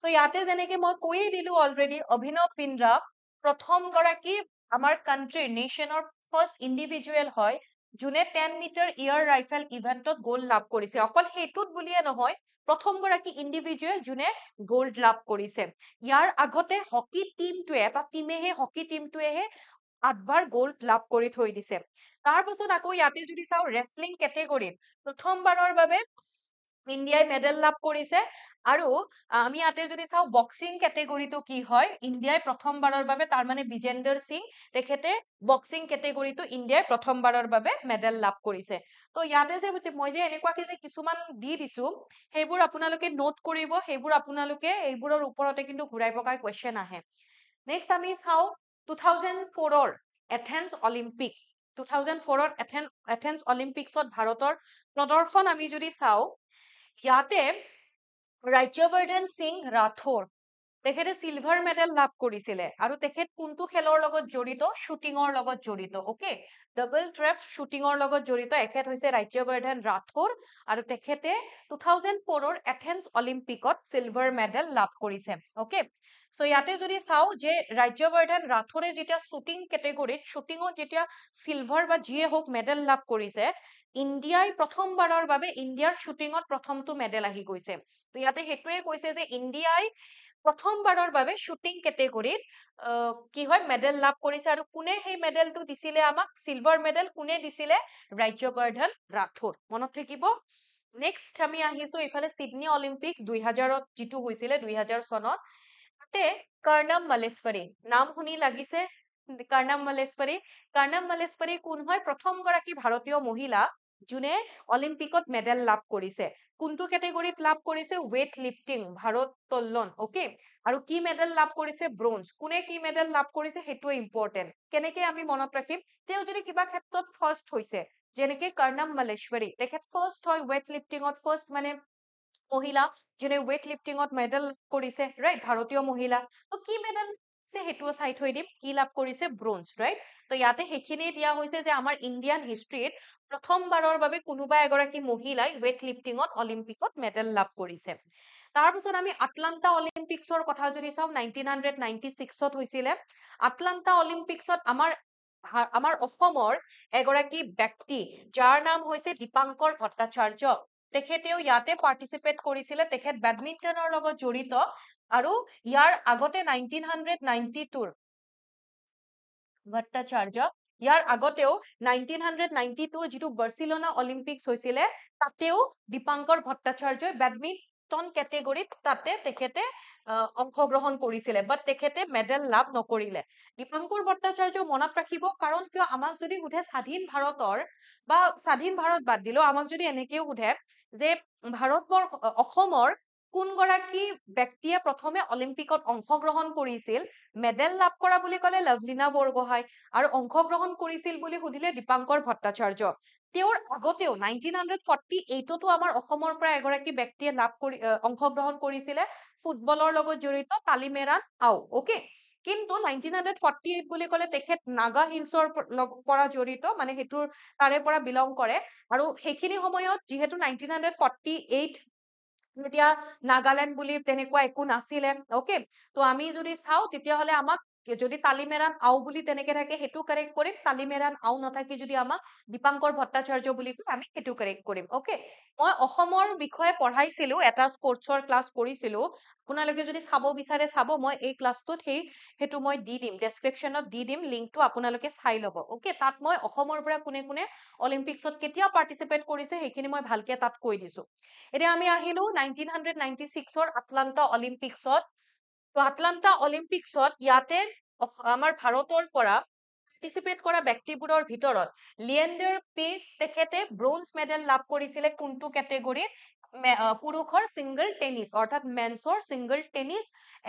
তো ইয়াতে যেনেকে মই কৈয়ে দিলো অলৰেডি, অভিনৱ বিন্দ্ৰা প্ৰথম গৰাকী আমাৰ কান্ট্ৰিৰ নেশ্যনৰ ফাৰ্ষ্ট ইণ্ডিভিজুৱেল হয় যোনে 10 মিটাৰ এয়াৰ ৰাইফল ইভেন্টত গ'ল্ড লাভ কৰিছে। অকল সেইটোত বুলিয়ে নহয়, প্ৰথম গৰাকী ইণ্ডিভিজুৱেল যোনে গ'ল্ড লাভ কৰিছে। ইয়াৰ আগতে হকী টিমটোৱে, এটা টিমেহে, হকী টিমটোৱেহে 8বাৰ গ'ল্ড লাভ কৰি থৈ দিছে। তাৰ পাছত আকৌ ইয়াতে যদি চাওঁ ৰেছলিং কেটেগৰীত প্ৰথমবাৰৰ বাবে ইণ্ডিয়াই মেডেল লাভ কৰিছে। আৰু আমি ইয়াতে যদি চাওঁ বক্সিং কেটেগৰীটো কি হয়, ইণ্ডিয়াই প্ৰথমবাৰৰ বাবে, তাৰ মানে বিজেন্দৰ সিং, তেখেতে বক্সিং কেটেগৰীটো ইণ্ডিয়াই প্ৰথমবাৰৰ বাবে মেডেল লাভ কৰিছে। তো ইয়াতে যে মই যে এনেকুৱাকে যে কিছুমান দি দিছো, সেইবোৰ আপোনালোকে নোট কৰিব, সেইবোৰ আপোনালোকে এইবোৰৰ ওপৰতে কিন্তু ঘূৰাই পকাই কুৱেশ্যন আহে। নেক্সট আমি চাওঁ 2004ৰ এথেন্স অলিম্পিক। 2004ৰ এথেন্স অলিম্পিক্সত ভাৰতৰ প্ৰদৰ্শন আমি যদি চাওঁ, ইয়াতে ৰাজ্যবৰ্ধন সিং ৰাথোৰ তেখেতে চিলভাৰ মেডেল লাভ কৰিছিলে। আৰু তেখেত কোনটো খেলৰ লগত জড়িত? শ্বুটিঙৰ লগত জড়িত। অকে, ডাবল ট্ৰেপ শ্বুটিঙৰ লগত জড়িত এখেত হৈছে ৰাজ্যবৰ্ধন ৰাথোৰ, আৰু তেখেতে 2004ৰ এথেন্স অলিম্পিকত চিলভাৰ মেডেল লাভ কৰিছে। অকে, সো ইয়াতে যদি চাওঁ যে ৰাজ্যবৰ্ধন ৰাথোৰে যেতিয়া শ্বুটিং কেটেগৰীত, শ্বুটিঙত যেতিয়া চিলভাৰ বা যিয়ে হওক মেডেল লাভ কৰিছে, ইণ্ডিয়াই প্ৰথমবাৰৰ বাবে ইণ্ডিয়াৰ শ্বুটিঙত প্ৰথমটো মেডেল আহি গৈছে। তো ইয়াতে সেইটোৱে কৈছে যে ইণ্ডিয়াই প্ৰথমবাৰৰ বাবে শ্বুটিং কেটেগৰীত কি হয় মেডেল লাভ কৰিছে। আৰু কোনে সেই মেডেলটো দিছিলে আমাক? চিলভাৰ মেডেল কোনে দিছিলে? ৰাজ্যবৰ্ধন ৰাথোৰ। মনত থাকিব। নেক্সট আমি আহিছো ইফালে ছিডনী অলিম্পিক্স 2000ত যিটো হৈছিলে 2000 চনত, তাতে কৰ্ণম মল্লেশ্বৰী নাম শুনি লাগিছে। কৰ্ণম মল্লেশ্বৰী কোন হয়? প্ৰথম গৰাকী ভাৰতীয় মহিলা যোনে অলিম্পিকত মেডেল লাভ কৰিছে। কোনটো কেটেগৰীত লাভ কৰিছে? Weight lifting, ভাৰোত্তোলন। অকে, আৰু কি মেডেল লাভ কৰিছে? ব্ৰঞ্জ। কোনে কি মেডেল লাভ কৰিছে সেইটোৱে ইম্পৰ্টেণ্ট। কেনেকে আমি মনত ৰাখিম? তেওঁ যদি কিবা ক্ষেত্ৰত ফাৰ্ষ্ট হৈছে, যেনেকে কৰ্ণম মল্লেশ্বৰী, তেখেত ফাৰ্ষ্ট হয় ৱেইট লিফটিঙত, ফাৰ্ষ্ট মানে মহিলা যোনে ৱেইট লিফটিঙত মেডেল কৰিছে, ৰাইট, ভাৰতীয় মহিলা। তো কি মেডেল সেইটোও চাই থৈ দিম, কি লাভ কৰিছে? Bronze, right. তো ইয়াতে সেইখিনি দিয়া হৈছে যে আমাৰ ইণ্ডিয়ান হিষ্ট্ৰীত প্ৰথমবাৰৰ বাবে কোনোবা এগৰাকী মহিলাই ৱেইট লিফটিঙত অলিম্পিকত মেডেল লাভ কৰিছে। তাৰপিছত আমি আটলান্টা অলিম্পিক্সৰ কথা যদি চাওঁ, 1996ত হৈছিলে। আটলান্টা অলিম্পিক্সত আমাৰ অসমৰ এগৰাকী ব্যক্তি যাৰ নাম হৈছে দীপাংকৰ ভট্টাচাৰ্য, তেখেতেও ইয়াতে পাৰ্টিচিপেট কৰিছিলে। তেখেত বেডমিণ্টনৰ লগত জড়িত। আৰু ইয়াৰ আগতে 1992ৰ ভট্টাচাৰ্য, ইয়াৰ আগতেও 1992ৰ যিটো বাৰ্চিলোনা অলিম্পিক্স হৈছিলে, তাতেও দীপাংকৰ ভট্টাচাৰ্যই বেডমিণ্টন কেটেগৰীত তাতে তেখেতে অংশগ্ৰহণ কৰিছিলে, বাট তেখেতে মেডেল লাভ নকৰিলে। দীপাংকৰ ভট্টাচাৰ্য মনত ৰাখিব, কাৰণ কিয় আমাক যদি সোধে স্বাধীন ভাৰতৰ, বা স্বাধীন ভাৰত বাদ দিলেও আমাক যদি এনেকেও সোধে যে অসমৰ কোন গৰাকী ব্যক্তিয়ে প্ৰথমে অলিম্পিকত অংশগ্ৰহণ কৰিছিল, মেডেল লাভ কৰা বুলি ক'লে লভলীনা বৰগোহাঁই, আৰু অংশগ্ৰহণ কৰিছিল বুলি সুধিলে দীপাংকৰ ভট্টাচাৰ্য। তেওঁৰ আগতেও 1948তো আমাৰ অসমৰ পৰা এগৰাকী ব্যক্তিয়ে অংশগ্ৰহণ কৰিছিলে, ফুটবলৰ লগত জড়িত তালিমেৰান আও। অকে, কিন্তু 1948 বুলি ক'লে তেখেত নাগা হিলছৰ পৰা জড়িত, মানে সেইটোৰ তাৰে পৰা বিলং কৰে। আৰু সেইখিনি সময়ত যিহেতু 1948 তেতিয়া নাগালেণ্ড বুলি তেনেকুৱা একো নাছিলে। অকে, তো আমি যদি চাওঁ তেতিয়াহ'লে আমাক যদি তালিমেৰাণ আও বুলি তেনেকে থাকে সেইটো কাৰেক্ট কৰিম, তালিমেৰাণ আও নাথাকি যদি আমাক দীপাংকৰ ভট্টাচাৰ্য বুলি কয় আমি সেইটো কাৰেক্ট কৰিম। অকে, মই অসমৰ বিষয়ে পঢ়াইছিলো, এটা স্পৰ্টছৰ ক্লাছ কৰিছিলো, আপোনালোকে যদি চাব বিচাৰে চাব, মই এই ক্লাছটোত সেইটো মই দি দিম, ডেছক্ৰিপশ্যনত দি দিম, লিংকটো আপোনালোকে চাই ল'ব। অকে, তাত মই অসমৰ পৰা কোনে কোনে অলিম্পিক্সত কেতিয়া পাৰ্টিচিপেট কৰিছে সেইখিনি মই ভালকে তাত কৈ দিছো। এতিয়া আমি আহিলো 1996ৰ আটলান্টা অলিম্পিক্সত। তো আটলান্টা অলিম্পিক্সত ইয়াতে আমাৰ ভাৰতৰ পৰা পাৰ্টিচিপেট কৰা ব্যক্তিবোৰৰ ভিতৰত লিয়েণ্ডাৰ পেজ তেখেতে ব্ৰঞ্জ মেডেল লাভ কৰিছিলে কোনটো কেটেগৰীত? পুৰুষৰ ছিংগল টেনিছ, অৰ্থাৎ মেন্সৰ ছিংগল টেনিছ,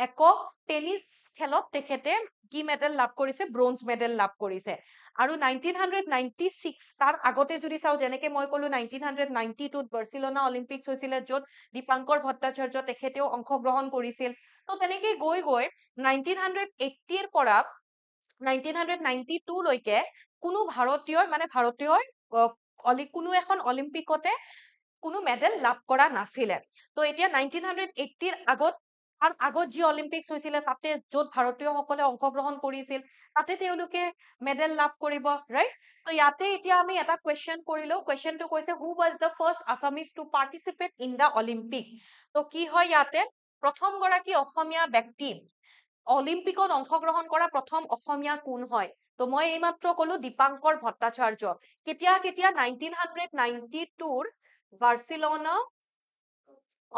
একক টেনিছ খেলত তেখেতে কি মেডেল লাভ কৰিছে? ব্ৰঞ্জ মেডেল লাভ কৰিছে। আৰু 1996 তাৰ আগতে যদি চাওঁ, যেনেকে মই ক'লো 1992ত বাৰ্চিলোনা অলিম্পিক্স হৈছিলে, য'ত দীপাংকৰ ভট্টাচাৰ্য তেখেতেও অংশগ্ৰহণ কৰিছিল। তো তেনেকে গৈ গৈ 1980ৰ পৰা 1992 লৈকে কোনো ভাৰতীয় কোনো এখন অলিম্পিকতে কোনো মেডেল লাভ কৰা নাছিলে। তো এতিয়া 1980ৰ আগত যি অলিম্পিক্স হৈছিলে, তাতে য'ত ভাৰতীয়সকলে অংশগ্ৰহণ কৰিছিল, তাতে তেওঁলোকে মেডেল লাভ কৰিব, ৰাইট? তো ইয়াতে এতিয়া আমি এটা কুৱেশ্যন কৰিলো। কুৱেশ্যনটো কৈছে who was the first Assamese to participate in the Olympic. তো কি হয় ইয়াতে? প্ৰথম গৰাকী অসমীয়া ব্যক্তি অলিম্পিকত অংশগ্ৰহণ কৰা প্ৰথম অসমীয়া কোন হয়? তো মই এইমাত্ৰ ক'লো দীপাংকৰ ভট্টাচাৰ্য। কেতিয়া 1992ৰ বাৰ্চিলোনা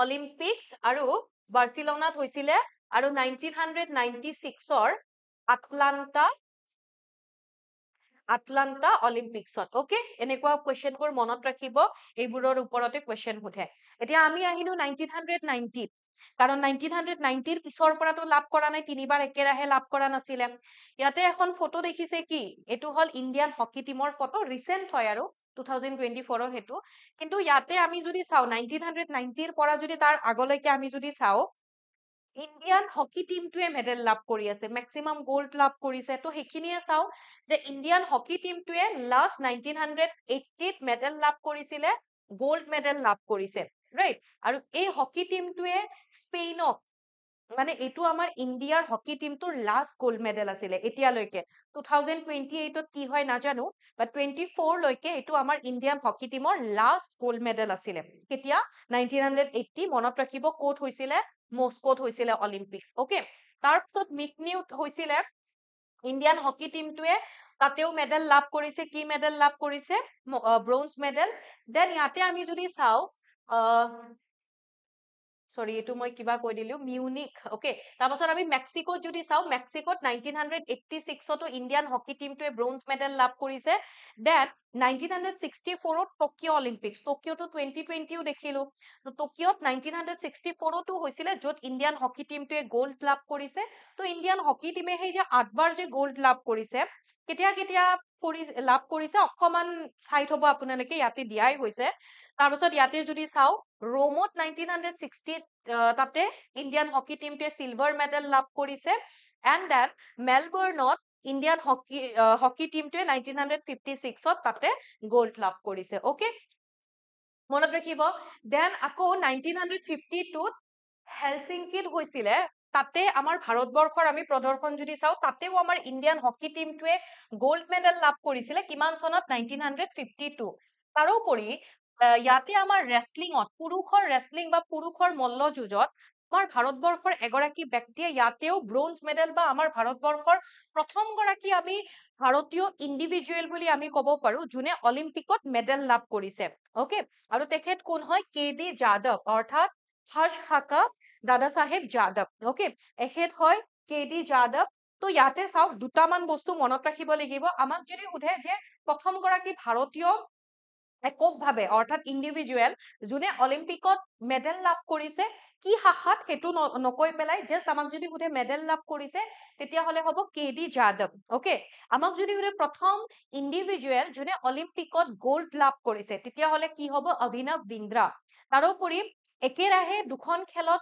অলিম্পিক্স আৰু বাৰ্চিলোনাত হৈছিলে, আৰু 1996ৰ আটলান্টা অলিম্পিক্সত। অকে, এনেকুৱা কুৱেশ্যনবোৰ মনত ৰাখিব, এইবোৰৰ ওপৰতে কুৱেশ্যন সোধে। এতিয়া আমি আহিলো 1990ত, কাৰণ 1990ৰ পিছৰ পৰাতো লাভ কৰা নাই, তিনিবাৰ একেৰাহে লাভ কৰা নাছিলে। ইয়াতে এখন ফটো দেখিছে, কি এইটো হ'ল ইণ্ডিয়ান হকী টিমৰ ফটো, ৰিচেণ্ট হয় আৰু 2024ৰ সেইটো। কিন্তু ইয়াতে আমি যদি চাওঁ 1990ৰ পৰা যদি তাৰ আগলৈকে আমি যদি চাওঁ, ইণ্ডিয়ান হকী টিমটোৱে মেডেল লাভ কৰি আছে, মেক্সিমাম গ'ল্ড লাভ কৰিছে। তো সেইখিনিয়ে চাওঁ যে ইণ্ডিয়ান হকী টিমটোৱে লাষ্ট 1980ত মেডেল লাভ কৰিছিলে, গ'ল্ড মেডেল লাভ কৰিছে, ৰাইট? আৰু এই হকী টিমটোৱে স্পেইনক, মানে এইটো আমাৰ ইণ্ডিয়াৰ হকী টিমটোৰ লাষ্ট গ'ল্ড মেডেল আছিলে এতিয়ালৈকে। 2028ত কি হয় নাজানো, বাট 24 লৈকে এইটো আমাৰ ইণ্ডিয়ান হকী টিমৰ লাষ্ট গ'ল্ড মেডেল আছিলে। কেতিয়া? 1980। মনত ৰাখিব, ক'ত হৈছিলে? মস্কোত হৈছিলে অলিম্পিক্স। অকে, তাৰপিছত মিকনিউত হৈছিলে, ইণ্ডিয়ান হকী টিমটোৱে তাতেও মেডেল লাভ কৰিছে। কি মেডেল লাভ কৰিছে? Bronze medal. দেন ইয়াতে আমি যদি চাওঁ, সৰি এইটো মই কিবা কৈ দিলো, মিউনিক। অকে, তাৰপাছত আমি মেক্সিকোত যদি চাওঁ, মেক্সিকোত 1986তো ইণ্ডিয়ান হকী টিমটোৱে ব্ৰঞ্জ মেডেল লাভ কৰিছে। দেন 1964ত টকিঅ' অলিম্পিক্স, টকিঅ'টো 2020ও দেখিলো, টকিঅ'ত 1964তো হৈছিলে, য'ত ইণ্ডিয়ান হকী টিমটোৱে গ'ল্ড লাভ কৰিছে। তো ইণ্ডিয়ান হকী টিমে সেই যে 8বাৰ যে গ'ল্ড লাভ কৰিছে, কেতিয়া কেতিয়া লাভ কৰিছে অকমান চাই থব আপোনালোকে, ইয়াতে দিয়াই হৈছে। তাৰপিছত ইয়াতে যদি চাওঁ, ৰোমত 1960 তাতে ইণ্ডিয়ান হকী টিমটোৱে চিলভাৰ মেডেল লাভ কৰিছে। এণ্ড দেন মেলবৰ্ণত ইণ্ডিয়ান হকী টিমটোৱে 1956ত তাতে গ'ল্ড লাভ কৰিছে। অকে, মনত ৰাখিব। দেন আকৌ 1952ত হেলচিংকিত হৈছিলে, তাতে আমাৰ ভাৰতবৰ্ষৰ আমি প্ৰদৰ্শন যদি চাওঁ, তাতেও আমাৰ ইণ্ডিয়ান হকী টিমটোৱে গ'ল্ড মেডেল লাভ কৰিছিলে। কিমান চনত? 1952। তাৰোপৰি ইয়াতে আমাৰ ৰেচলিঙত, পুৰুষৰ ৰেচলিং বা পুৰুষৰ মল্লযুঁজত আমাৰ ভাৰতবৰ্ষৰ এগৰাকী ব্যক্তিয়ে ইয়াতেও ব্ৰঞ্জ মেডেল, বা আমাৰ ভাৰতবৰ্ষৰ প্ৰথম গৰাকী আমি ভাৰতীয় ইণ্ডিভিজুৱেল বুলি আমি ক'ব পাৰো, যোনে অলিম্পিকত মেডেল লাভ কৰিছে। অকে, আৰু তেখেত কোন হয়? কেডি যাদৱ, অৰ্থাৎ হৰ্ষ হাকা দাদা চাহেব যাদৱ। অকে, এখেত হয় কেডি যাদৱ। তো ইয়াতে চাওক, দুটামান বস্তু মনত ৰাখিব লাগিব। আমাক যদি সোধে যে প্ৰথম গৰাকী ভাৰতীয় এককভাৱে, অৰ্থাৎ ইণ্ডিভিজুৱেল, যোনে অলিম্পিকত মেডেল লাভ কৰিছে, কি শাখাত, সেইটো নকৈ পেলাই জাষ্ট আমাক যদি সোধে মেডেল লাভ কৰিছে, তেতিয়াহ'লে হ'ব কেডি যাদৱ। অকে, আমাক যদি সোধে প্ৰথম ইণ্ডিভিজুৱেল যোনে অলিম্পিকত গ'ল্ড লাভ কৰিছে, তেতিয়াহ'লে কি হ'ব? অভিনৱ বিন্দ্ৰা। তাৰোপৰি একেৰাহে দুখন খেলত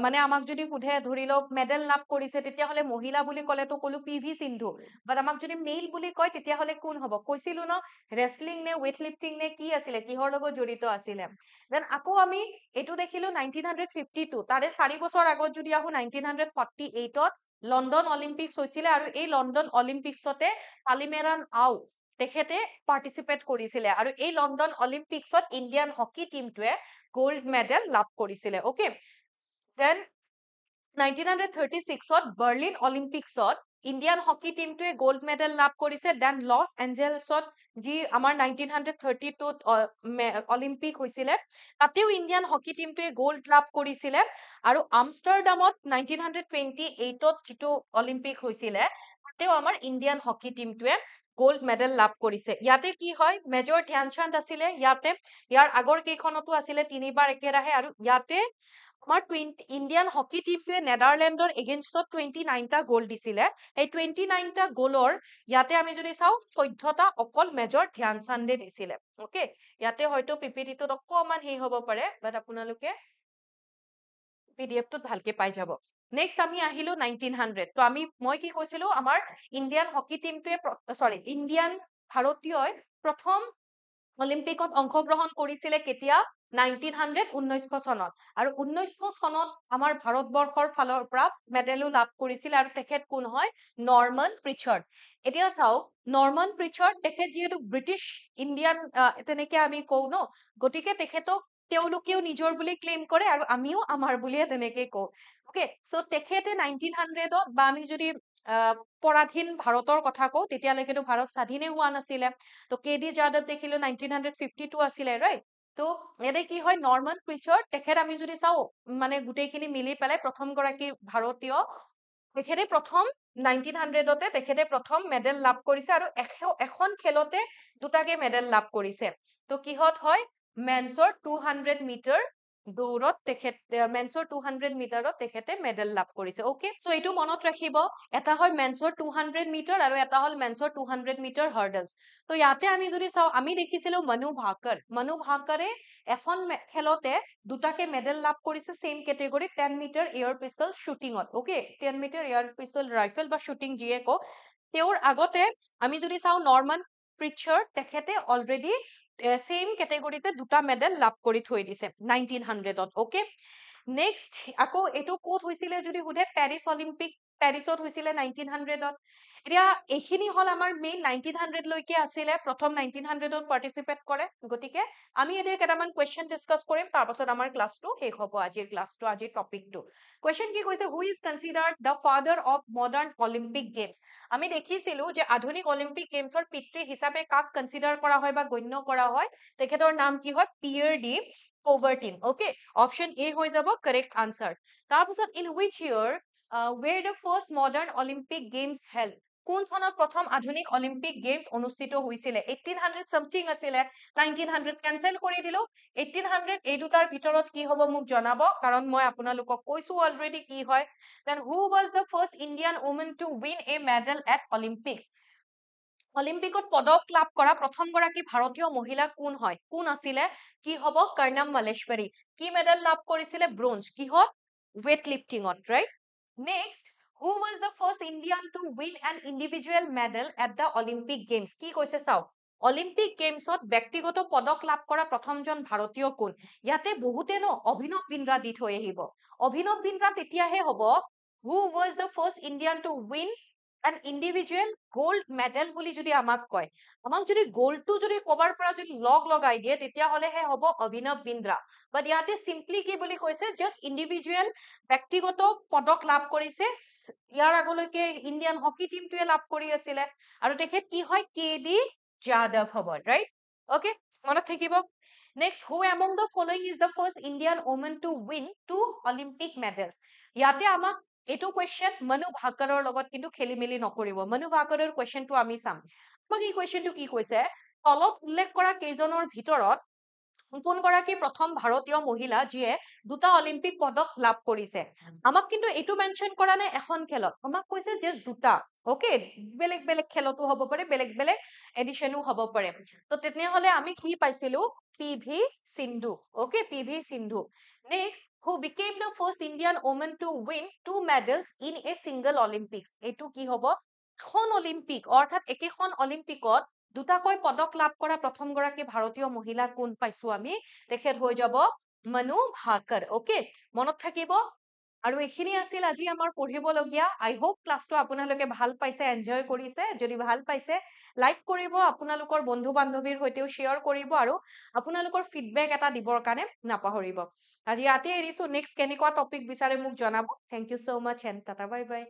মানে আমাক যদি সোধে, ধৰি লওক মেডেল লাভ কৰিছে, তেতিয়াহ'লে মহিলা বুলি ক'লেতো ক'লো পি ভি সিন্ধু, বাট আমাক যদি মেইল বুলি কয়, তেতিয়াহ'লে কোন হ'ব? কৈছিলো ন, ৰেচলিং নে ৱেইট লিফটিং নে কি আছিলে, কিহৰ লগত জড়িত আছিলে। দেন আকৌ আমি এইটো দেখিলো 1952, তাৰে 4 বছৰ আগত যদি আহো 1948ত লণ্ডন অলিম্পিক্স হৈছিলে আৰু এই লণ্ডন অলিম্পিক্সতে তালিমেৰান আও তেখেতে পাৰ্টিচিপেট কৰিছিলে আৰু এই লণ্ডন অলিম্পিক্সত ইণ্ডিয়ান হকী টিমটোৱে গোল্ড মেডেল লাভ কৰিছিলে ওকে দেন 1936ত বাৰ্লিন অলিম্পিক্সত ইণ্ডিয়ান হকী টিমটোৱে গ'ল্ড মেডেল লাভ কৰিছে দেন লছ এঞ্জেলছত যি আমাৰ 1932ত অলিম্পিক হৈছিলে তাতেও ইণ্ডিয়ান হকী টিমটোৱে গ'ল্ড লাভ কৰিছিলে আৰু আমষ্টাৰডামত 1928ত যিটো অলিম্পিক হৈছিলে তাতেও আমাৰ ইণ্ডিয়ান হকী টিমটোৱে গ'ল্ড মেডেল লাভ কৰিছে ইয়াতে কি হয় মেজৰ ধ্যানচান্দ আছিলে ইয়াতে ইয়াৰ আগৰ কেইখনতো আছিলে তিনিবাৰ একেৰাহে আৰু ইয়াতে আমাৰ ইণ্ডিয়ান হকী টিমটোৱে নেদাৰলেণ্ডৰ এগেইনষ্টত 29টা গ'ল দিছিলে এই 29টা গ'লৰ ইয়াতে আমি যদি চাওঁ 14টা অকল মেজৰ ধ্যানচান্দে দিছিলে ওকে ইয়াতে হয়তো পিপিটিটোত অকমান হেই হ'ব পাৰে বাট আপোনালোকে পিডিএফটোত ভালকে পাই যাব নেক্সট আমি আহিলো 1900 তো মই কি কৈছিলো আমাৰ ইণ্ডিয়ান হকী টিমটোৱে সৰি ইণ্ডিয়ান ভাৰতীয়ই প্ৰথম অলিম্পিকত অংশগ্ৰহণ কৰিছিলে কেতিয়া 1900 চনত আৰু 1900 চনত আমাৰ ভাৰতবৰ্ষৰ ফালৰ পৰা মেডেলো লাভ কৰিছিল আৰু তেখেত কোন হয় নৰ্মান প্ৰিচাৰ্ড এতিয়া চাওক নৰ্মান প্ৰিচাৰ্ড তেখেত যিহেতু ব্ৰিটিছ ইণ্ডিয়ান তেনেকে আমি কওঁ ন গতিকে তেখেতক তেওঁলোকেও নিজৰ বুলি ক্লেইম কৰে আৰু আমিও আমাৰ বুলিয়ে তেনেকে কওঁ ওকে সো তেখেতে 1900ত বা আমি যদি পৰাধীন ভাৰতৰ কথা কওঁ তেতিয়ালৈকেতো ভাৰত স্বাধীনে হোৱা নাছিলে তো কেডি যাদৱ দেখিলো 1952 আছিলে ৰাইট তো ইয়াতে কি হয় নৰ্মান প্ৰিচাৰ্ড তেখেত আমি যদি চাওঁ মানে গোটেইখিনি মিলি পেলাই প্ৰথম গৰাকী ভাৰতীয় তেখেতে প্ৰথম 1900তে তেখেতে প্ৰথম মেডেল লাভ কৰিছে আৰু এখন খেলতে দুটাকে মেডেল লাভ কৰিছে তো কিহত হয় মেন্সৰ 200 মিটাৰ দৌৰত তেখেতে মেন্সৰ 200 মিটাৰত তেখেতে মেডেল লাভ কৰিছে ওকে সো এইটো মনত ৰাখিব এটা হয় মেন্সৰ 200 মিটাৰ আৰু এটা হল মেন্সৰ 200 মিটাৰ হাৰ্ডলছ তো ইয়াতে আমি যদি চাওঁ আমি দেখিছিলো মনু ভাকৰে এখন খেলতে দুটাকে মেডেল লাভ কৰিছে সেম কেটেগৰী 10 মিটাৰ এয়াৰ পিস্তল শুটিঙত ওকে 10 মিটাৰ এয়াৰ পিস্তল ৰাইফল বা শুটিং যিয়ে কওঁ তেওঁৰ আগতে আমি যদি চাওঁ নৰ্মান প্ৰিচাৰ্ড তেখেতে অলৰেডি সেম কেটেগৰীতে দুটা মেডেল লাভ কৰি থৈ দিছে 1900ত ওকে নেক্সট আকৌ এইটো ক'ত হৈছিলে যদি সোধে পেৰিছ অলিম্পিক পেৰিছত হৈছিলে 1900ত এতিয়া এইখিনি হল আমাৰ মেইন 1900 লৈকে আছিলে প্ৰথম 1900ত পাৰ্টিচিপেট কৰে গতিকে আমি এতিয়া কেইটামান কুৱেশ্যন ডিছকাছ কৰিম তাৰ পাছত আমাৰ ক্লাছটো শেষ হ'ব আজিৰ টপিকটো কুৱেশ্যন কি কৈছে who is considered the father of modern olympic games আমি দেখিছিলো যে আধুনিক অলিম্পিক গেমছৰ পিতৃ হিচাপে কাক কনসিডাৰ কৰা হয় বা গণ্য কৰা হয় তেখেতৰ নাম কি হয় Pierre de Coubertin okay option A হৈ যাব কাৰেক্ট আনসাৰ তাৰপিছত in which year where the first modern Olympic Games held কোন চনত প্ৰথম আধুনিক অলিম্পিক গেমছ অনুষ্ঠিত হৈছিলে 1800 সামথিং আছিলে 1900 কেনসেল কৰি দিলো 1800 এই দুটাৰ ভিতৰত কি হ'ব মোক জনাব কাৰণ মই আপোনালোকক কৈছো অলৰেডি কি হয় then who was the first Indian woman to win a medal at Olympics অলিম্পিকত পদক লাভ কৰা প্ৰথম গৰাকী ভাৰতীয় মহিলা কোন হয় কোন আছিলে কি হ'ব কৰ্ণম মল্লেশ্বৰী কি মেডেল লাভ কৰিছিলে ব্ৰোঞ্জ কিহত weight liftingত right next who was the first Indian to win an individual medal at the Olympic Games কি কৈছে চাওক অলিম্পিক গেমছত ব্যক্তিগত পদক লাভ কৰা প্ৰথমজন ভাৰতীয় কোন ইয়াতে বহুতে ন অভিনৱ বিন্দ্ৰা দি থৈ আহিব অভিনৱ বিন্দ্ৰা তেতিয়াহে হ'ব who was the first Indian to win an individual gold medal বুলি যদি আমাক কয় আমাক যদি গোল্ডটো যদি কবাৰ পৰা যদি লগাই দিয়ে তেতিয়া হলেহে হ'ব অভিনৱ বিন্দ্ৰা বাট ইয়াতে সিম্পলি কি বুলি কৈছে জাস্ট ইন্ডিভিজুৱেল ব্যক্তিগত পদক লাভ কৰিছে ইয়াৰ আগলৈকে ইণ্ডিয়ান হকী টিমটোৱে লাভ কৰি আছিলে আৰু তেখেত কি হয় কেডি যাদৱ হ'ব ৰাইট ওকে মনত থাকিব next who among the following is the first Indian women to win 2 olympic medals ইয়াতে আমাক এইটো কুৱেশ্যন মনু ভাকৰৰ লগত কিন্তু খেলি মেলি নকৰিব মনু ভাকৰৰ কুৱেশ্যনটো আমি চাম আমাক এই কুৱেশ্যনটো কি কৈছে তলত উল্লেখ কৰা কেইজনৰ ভিতৰত কোন গৰাকী প্ৰথম ভাৰতীয় মহিলা যিয়ে দুটা অলিম্পিক পদক লাভ কৰিছে আমাক কিন্তু এইটো মেনশন কৰা নাই এখন খেলত আমাক কৈছে জাস্ট দুটা ওকে বেলেগ বেলেগ খেলতো হ'ব পাৰে বেলেগ বেলেগ এডিশনো হ'ব পাৰে তো তেনেহলে আমি কি পাইছিলো PV Sindhu okay PV Sindhu next who became the first Indian woman to win 2 medals in a single Olympics এইটো কি হ'ব এখন অলিম্পিক অৰ্থাৎ একেখন অলিম্পিকত দুটাকৈ পদক লাভ কৰা প্ৰথম গৰাকী ভাৰতীয় মহিলা কোন পাইছো আমি তেখেত হৈ যাব মনু ভাকৰ ওকে মনত থাকিব আৰু এইখিনি আছিল আজি আমাৰ পঢ়িবলগীয়া। আই হোপ ক্লাছটো আপোনালোকে ভাল পাইছে, এনজয় কৰিছে। যদি ভাল পাইছে, লাইক কৰিব, আপোনালোকৰ বন্ধু-বান্ধৱীৰ সৈতেও শ্বেয়াৰ কৰিব আৰু আপোনালোকৰ ফিডবেক এটা দিবৰ কাৰণে নাপাহৰিব। আজি ইয়াতে এৰিছো। নেক্সট কেনেকুৱা টপিক বিচাৰে মোক জনাব। Thank you so much and tata bye by.